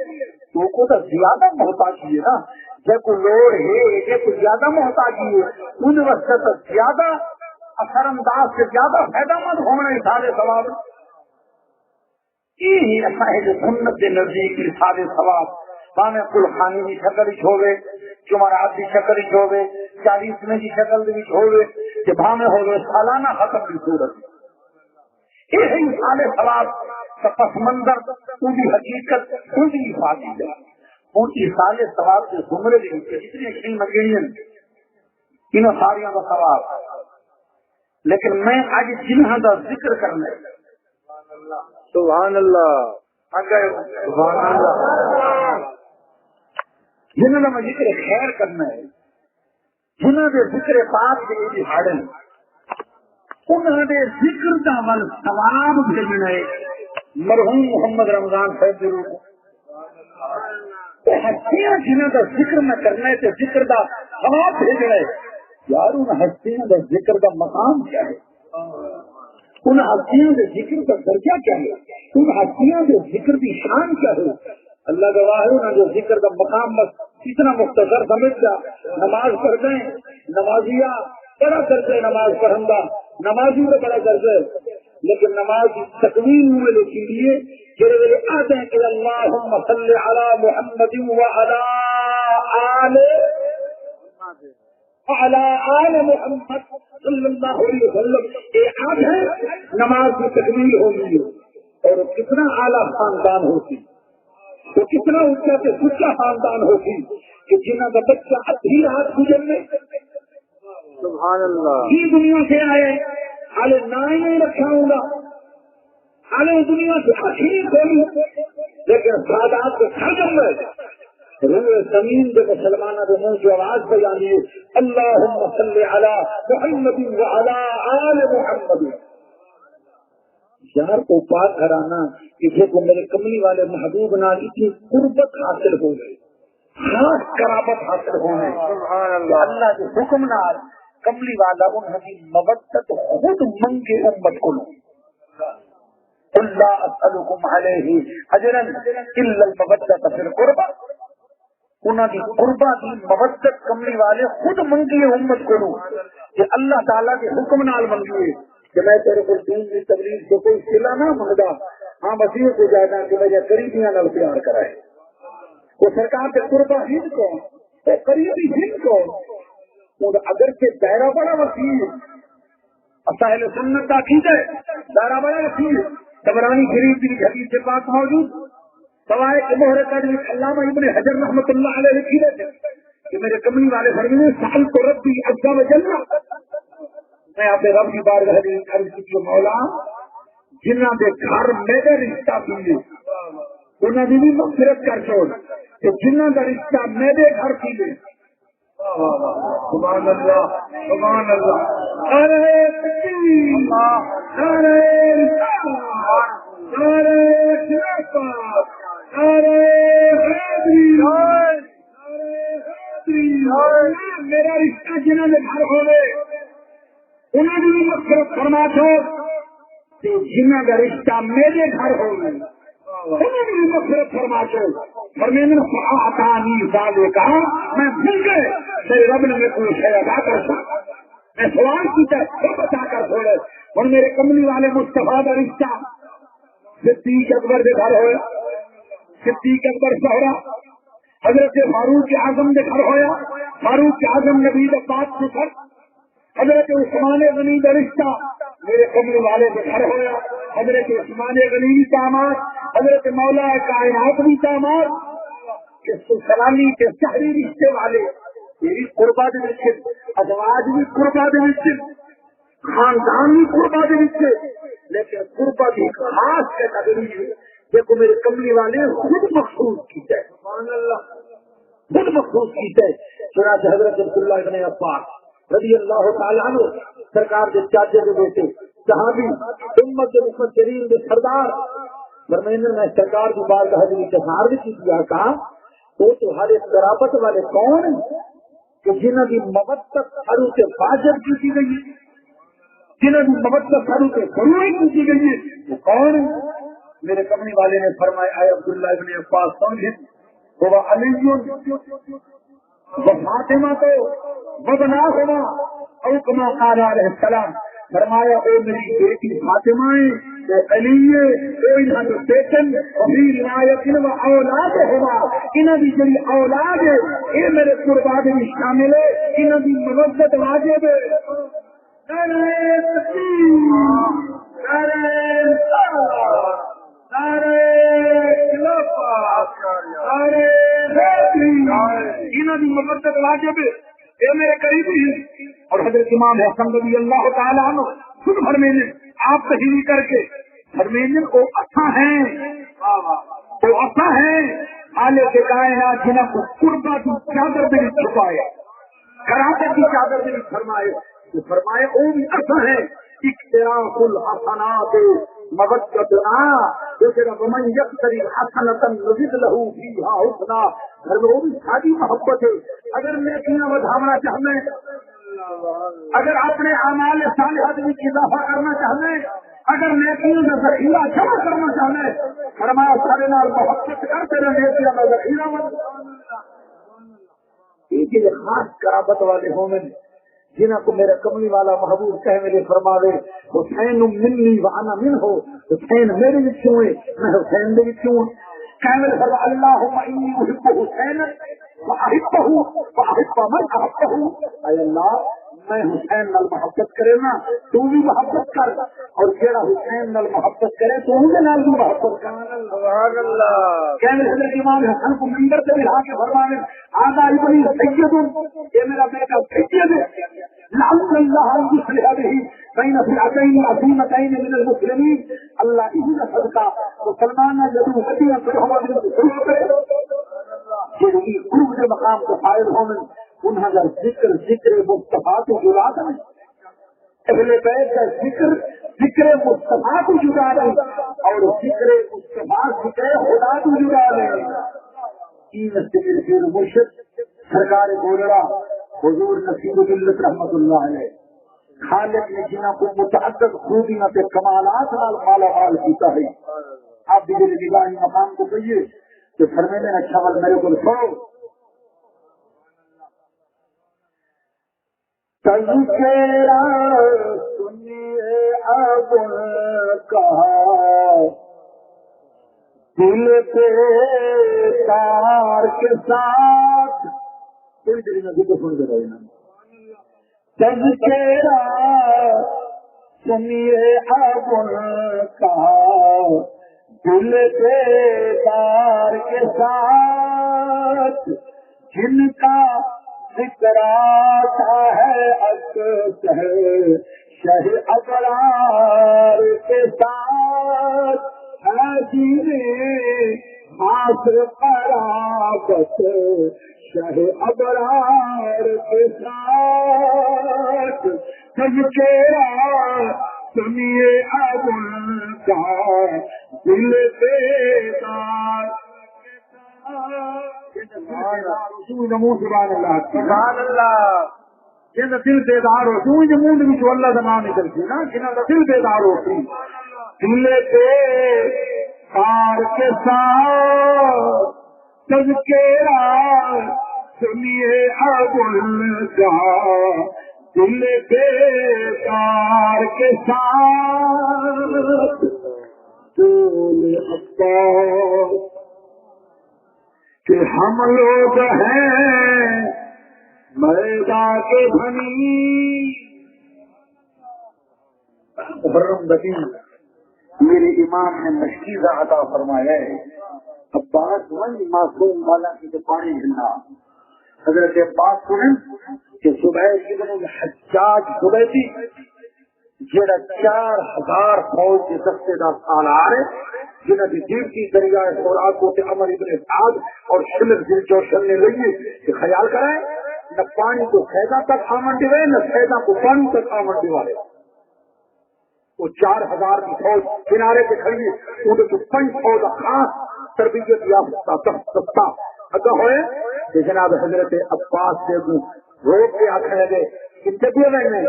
تو کو تو زیادہ محتاجی ہے نا جب کوئی لوڑ ہے یہ کوئی زیادہ محتاجی ہے ان وقت تو زیادہ اثر انداز سے زیادہ فائدہ مند ہونا ہے سارے ثواب یہ سنت کے نزدیک سارے ثواب بانے کل خانی کی شکل ہوئے جمعرات کی شکل ہوئے 40 میں کی شکل ہوئے کہ بھانے ہوئے سالانہ ختم کی صورت یہ سارے ثواب کا پس منظر ان کی حقیقت ان کی حفاظت ہے ان کی سارے ثواب کے زمرے کے جتنے قیمت انہوں ساریوں کا ثواب لیکن میں آج جنہوں کا ذکر کرنے سبحان اللہ سبحان اللہ جنہوں نے ذکر خیر کرنا ہے جنہوں نے ذکر پاک کے دہاڑے انہوں نے ذکر کا ول ثواب بھیجنا ہے مرحوم محمد رمضان صاحب ضرور ہستیاں جنہوں کا ذکر میں کرنا ہے تو ذکر کا ثواب بھیجنا ہے یار ان ہستیاں کا ذکر کا مقام کیا ہے ان ہستیوں کے ذکر کا درجہ کیا ہے ان ہستیوں کے ذکر کی شان کیا ہے اللہ گواہ ہے انہوں نے ذکر کا مقام بس اتنا مختصر سمجھ جا نماز پڑھتے ہیں نمازیہ بڑا درجہ نماز پڑھنگا نمازی کا بڑا درجہ لیکن نماز کی تکمیل ہوئے کے لیے جڑے ویلے آتے ہیں کہ اللہم صلی علی محمد وعلی آل محمد صلی اللہ علیہ وسلم یہ آج ہے نماز کی تکمیل ہوگی اور کتنا اعلیٰ خاندان ہوتی تو کتنا اونچا سے سچا خاندان ہوگی کہ جنہوں کا بچہ ادھی رات گزرنے سبحان اللہ یہ دنیا سے آئے حالے نہ ہی نہیں رکھا ہوں گا حالے دنیا سے آخری کھولی لیکن سادات کے سرگم میں روح زمین کے مسلمانوں کے منہ کی آواز بجانی اللہم صلی علی محمد وعلی آل محمد یار کو بات کرانا کہ جو میرے کملی والے محبوب نال اتنی قربت حاصل ہو گئی خاص قرابت حاصل ہونے اللہ کے حکم نال کملی والا انہوں کی مودت خود منگے امت کو لوں اللہ اسألکم علیہ اجرا الا المودت فی القربہ انہوں کی قربہ کی مودت کملی والے خود منگیے امت کو لوں کہ اللہ تعالیٰ کے حکم نال منگیے کہ میں تیرے کو دین کی تبلیغ سے کوئی صلہ نہ منگا ہاں وسیع کو جانا کہ مجھے قریبیاں نال پیار کرائے وہ سرکار کے قربہ ہند کو وہ قریبی ہند کو اگر کے دائرہ بڑا وسیع اہل سنت کا عقیدہ دارا بڑا رسول طبرانی شریف کی حدیث سے پاک موجود سوائے کے مہر قدر علامہ ابن حجر رحمۃ اللہ علیہ لکھے تھے کہ میرے کملی والے فرمانے سال کو ربی عز و جل میں اپنے رب کی بارگاہ میں عرض کی مولا جنہاں دے گھر میرے رشتہ پیے انہاں دی بھی مغفرت کر چھوڑ کہ جنہاں دا رشتہ میرے گھر پیے سبحان اللہ سبحان اللہ ارے ارے میرا رشتہ جنہوں نے گھر ہو گئے انہیں بھی مغفرت فرما چھوڑ جنہوں کا رشتہ میرے گھر ہو گئے انہیں بھی مغفرت فرما چھوڑ اور میں نے کہا میں بھول گئے میرے رب نے میرے کو شاید ادا کر سکتا میں سوال کیا بتا کر چھوڑے اور میرے کملی والے مصطفیٰ کا رشتہ صدیق اکبر کے گھر ہوئے صدیق اکبر سہرا حضرت فاروق اعظم کے گھر ہویا فاروق اعظم نبی کا پاک سفر حضرت عثمان غنی کا رشتہ میرے کملی والے کے گھر ہویا حضرت عثمان غنی کی داماد حضرت مولا کائنات کی داماد کے سلامی کے شہری رشتے والے میری قربا دے ازواج بھی قربا دے خاندان بھی قربا دے لیکن قربا کی خاص کیٹیگری ہے دیکھو میرے کملی والے خود مخصوص کی ہے خود مخصوص کی ہے چنانچہ حضرت عبداللہ ابن عباس رضی اللہ تعالیٰ عنہ سرکار کے چاچے کے بیٹے صحابی امت کے مفسرین کے سردار برمینر میں سرکار کی بارگاہ میں اظہار بھی کیا کہا وہ تمہارے قرابت والے کون ہیں کہ جنہوں کی مبت حرو سے واجب کی گئی ہے جنہوں کی مبت حرو سے ضروری کی گئی ہے وہ کون ہے میرے کمنی والے نے فرمایا اے عبداللہ ابن عباس کون ہے وہ علی وہ فاطمہ تو بدنا ہونا او کما قال علیہ السلام فرمایا اے میری بیٹی فاطمہ ہے علی ہے انہاں جو بیٹن وہی روایت و اولاد ہونا انہاں دی جڑی اولاد ہے اے میرے قربان میں شامل ہے انہاں دی مودت واجب ہے مبت واجب یہ میرے قریبی ہیں اور حضرت امام حسن رضی اللہ تعالیٰ عنہ خود فرمینے آپ تحریر کر کے فرمینے کو اچھا ہیں وہ اچھا ہیں آلے کے کائنات جنہوں کو قربہ کی چادر میں چھپائے کراتے کی چادر میں فرمائے تو فرمائے وہ بھی اچھا ہے اختلاف الحسنات مبتنا ومن یقتری حسنتا نزد له فیہا حسنا گھر میں وہ بھی سادی محبت ہے اگر نیکیاں بڑھانا چاہتے اگر اپنے اعمال صالحات میں اضافہ کرنا چاہتے اگر نیکیوں کا ذخیرہ جمع کرنا چاہتے فرمایا سارے نال محبت کرتے رہے نیکیاں کا ذخیرہ یہ خاص قرابت والے مومن جنہوں کو میرا کملی والا محبوب کہہ میرے فرماوے حسین منی وانا من ہو حسین میرے بچوں ہے میں حسین میرے بچوں کہہ میرے فرما اللہم انی احب حسین واحبہ واحب من احبہ اے اللہ میں حسین نال محبت کرے نا تو بھی محبت کر اور جیڑا حسین نال محبت کرے تو ان کے نال بھی محبت کر سبحان اللہ کہہ میرے حضرت امام حسن کو منبر سے بٹھا کے فرمانے آدھا ابنی سید یہ میرا بیٹا سید ہے لعل اللہ ان يصلح به بين فئتين عظيمتين من المسلمين اللہ اسی کا صدقہ مسلمان جدو ہدیہ فرحمت جی قرب کے مقام کو فائل ہونے انہاں کا ذکر مصطفیٰ کو جدا دیں اہل بیت کا ذکر مصطفیٰ کو جدا دیں اور ذکر مصطفیٰ ذکر خدا کو جدا دیں تین پھر مرشد سرکار بولڑا حضور نصیب ملت رحمت اللہ علیہ خالق نے جنہوں کو متعدد خوبیاں پہ کمالات نال مالا مال کیتا ہے آپ بھی میرے نگاہی مقام کو کہیے کہ فرمے میں اچھا وال میرے کو سو تذکرہ سنیے اب کہا دل کے تار کے ساتھ کوئی دیر میں ذکر سن کے رہے نا تذکرہ سنیے اب ان کا دل بیدار کے ساتھ جن کا ذکر آتا ہے اکثر شہ ابرار کے ساتھ ہے جینے حاصل قرابت شہ ابرار کے ساتھ تذکرہ سنیے اب ان کا دل بیدار سبحان اللہ سبحان اللہ جن دل بیدار ہو تو جمون بھی تو اللہ کا نام نکلتی نا جنہاں کا دل بیدار ہوتی دل بیدار کے ساتھ تذکرہ سنیے اب ان کا دل بیدار کے ساتھ دول عباس کہ ہم لوگ ہیں میدان کے بھنی محرم نبی میرے امام نے مشکیزہ عطا فرمایا ہے عباس وہی معصوم والا کی تو پانی ہلنا حضرت عباس سنیں کہ صبح ابن الحجاج صبح جڑا 4000 فوج کے دستے کا سالار ہے جنہوں کی جیب کی دریا سورات کو عمر ابن سعد اور شمر دل جوشن نے لگی کہ خیال کرائے نہ پانی کو فیضا تک آمن دیوے نہ فیضا کو پانی تک آمن دیوارے وہ 4000 کی فوج کنارے پہ کھڑی ان کو 5 فوج خاص تربیت یافتہ اگر ہوئے کہ جناب حضرت عباس سے روک کے آخر لگے کہ چپیے میں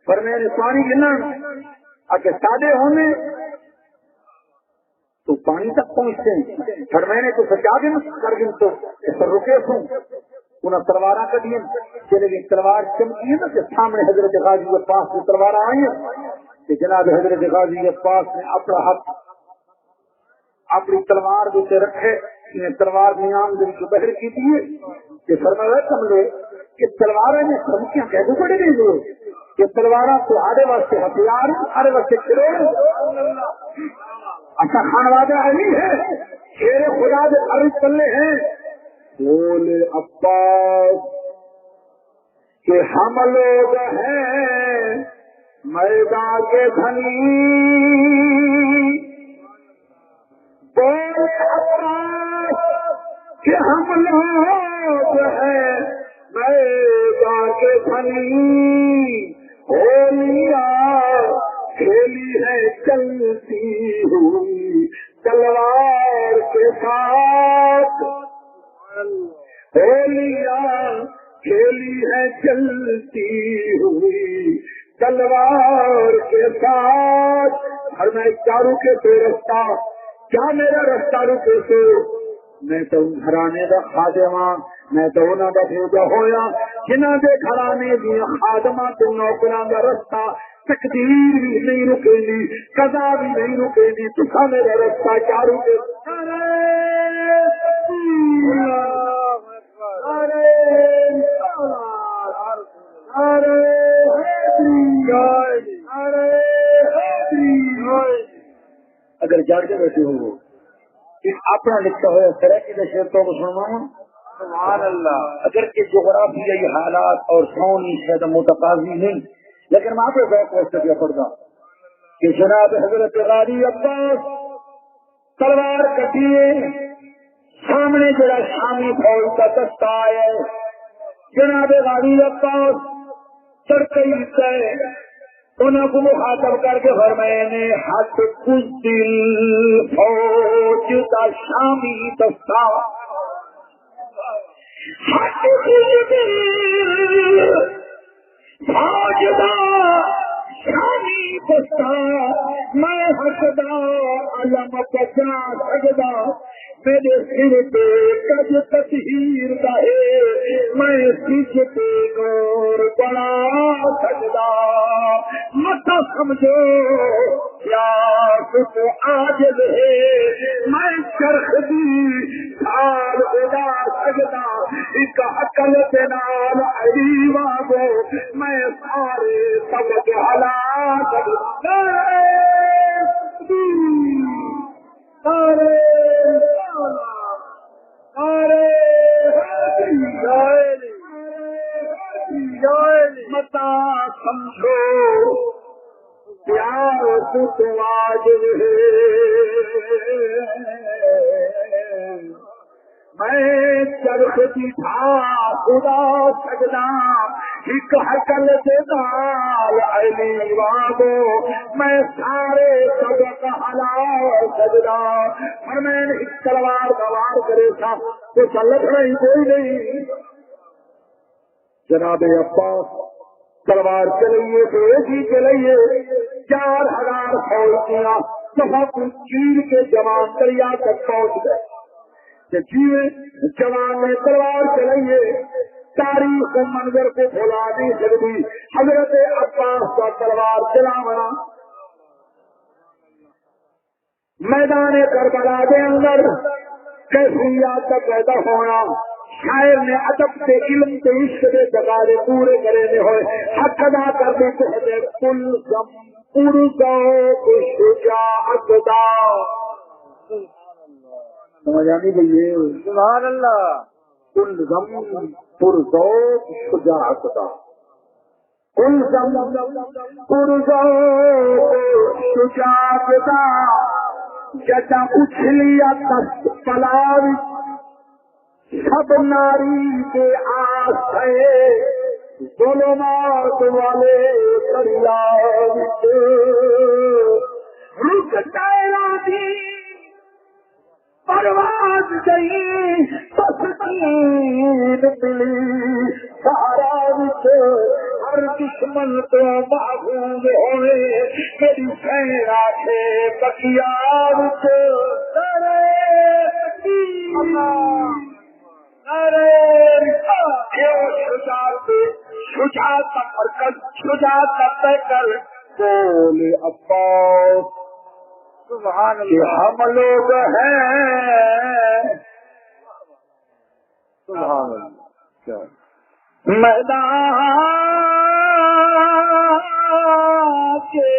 پر میں نے پانی گنا اگر سادے ہونے تو پانی تک پہنچتے ہیں پھر میں نے تو سچا دن کر دن تو رکے سوں انہیں تلوار کر دیا چلے گی تلوار چمکی ہے نا کہ سامنے حضرت غازی کے پاس میں تلوار آئی ہے کہ جناب حضرت غازی کے پاس میں اپنا ہاتھ اپنی تلوار جو رکھے تلوار نیام دن کو بہر کی دیے کہ فرمایا سمجھے کہ تلوار میں سمکیاں کیسے پڑے گئی کہ تلوار تہارے واسطے ہتھیار ہمارے واسطے کھلوڑ اچھا خان واجہ علی ہے شیر خدا کے خرید چلے ہیں بولے عباس کہ ہم لوگ ہیں میدان کے دھنی بولے عباس کہ ہم لوگ ہیں میدان کے دھنی ہولیا کھیلی ہے چلتی ہوئی تلوار کے ساتھ ہولیا کھیلی ہے چلتی ہوئی تلوار کے ساتھ اور میں چاروں کے تو رستہ کیا میرا رستہ رکے تو میں تو گھرانے کا خادمہ میں تو انہوں کا بھوجا ہویا جنہوں کے گھرانے دیا خادمہ تو نوکراں کا رستہ تقدیر بھی نہیں رکے گی قضا بھی نہیں رکے گی تو میرا رستہ کیا رکے اگر جاگ کے بیٹھے ہو اپنا لکھتا ہوا سرکی کے شرطوں کو سنواؤں سبحان اللہ اگر کہ جغرافیائی حالات اور سونی شاید متقاضی نہیں لیکن وہاں پہ ذوق واسطے کیا پڑتا کہ جناب حضرت غازی عباس تلوار کٹیے سامنے جڑا شامی فوج کا دستہ آیا جناب غازی عباس چڑکئی سے انہوں کو مخاطب کر کے فرمائے نے ہاتھ کچھ دل فوج کا شامی دستہ ہاتھ کچھ دل فوج کا شامی دستہ میں حسدا علم بچا سجدہ میرے سر پہ کج تطہیر دہے میں سج پہ نور بڑا سجدہ مت سمجھو کیا تو آج ہے میں چرخ دی سال خدا سجدہ ایک عقل کے نال علیما کو میں سارے سبق ہلاک متا سمجھو پیار تو واجب ہے میں چرخ کی تھا خدا سجدہ ایک حقل سے نال علی وابو میں سارے سبق حلال سجدہ پر میں ایک تلوار کا وار کرے تھا تو سلط نہیں کوئی نہیں جناب عباس تلوار چلائیے تو ایک ہی چلائیے 4000 فوجیاں صفا کو چیر کے جوان دریا تک پہنچ گئے جوان نے تلوار چلائیے تاریخ منظر کو بھلا نہیں سکتی حضرت عباس کا تلوار چلانا میدان کربلا کے اندر کیفیات کا پیدا ہونا شاعر نے ادب سے علم کے عشق کے تقاضے پورے کرنے ہوئے حق ادا کرنے کو ہے کل غم پرذوق شجاعت دا سمجھ آنی چاہیے سبحان اللہ کل غم پرذوق شجاعت دا کل غم پرذوق شجاعت دا جدا اچھلیا دست پلاوی سب ناری کے آس ہے ظلمات والے دریا رک تیرا دی پرواز گئی تسکین ملی سارا وچ ہر دشمن تو محفوظ ہوئے میری سینا کے بقیا وچ شجاعت کا مرکز شجاعت کا پیکر بولے عباس سبحان کہ اللہ ہم لوگ ہیں سبحان اللہ میدان کے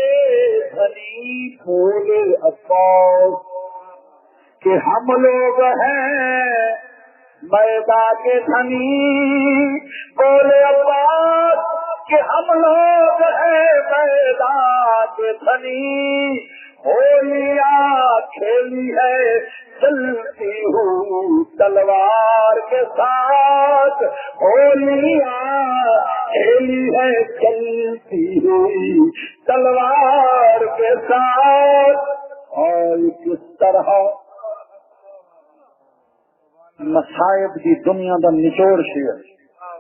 دھنی بولے عباس کہ ہم لوگ ہیں میدان کے دھنی بولے عباس کہ ہم لوگ ہیں میدان کے دھنی ہولیاں کھیلی ہے چلتی ہوں تلوار کے ساتھ ہولیاں کھیلی ہے چلتی ہوئی تلوار کے ساتھ اور کس طرح مصائب کی دنیا کا نچوڑ شعر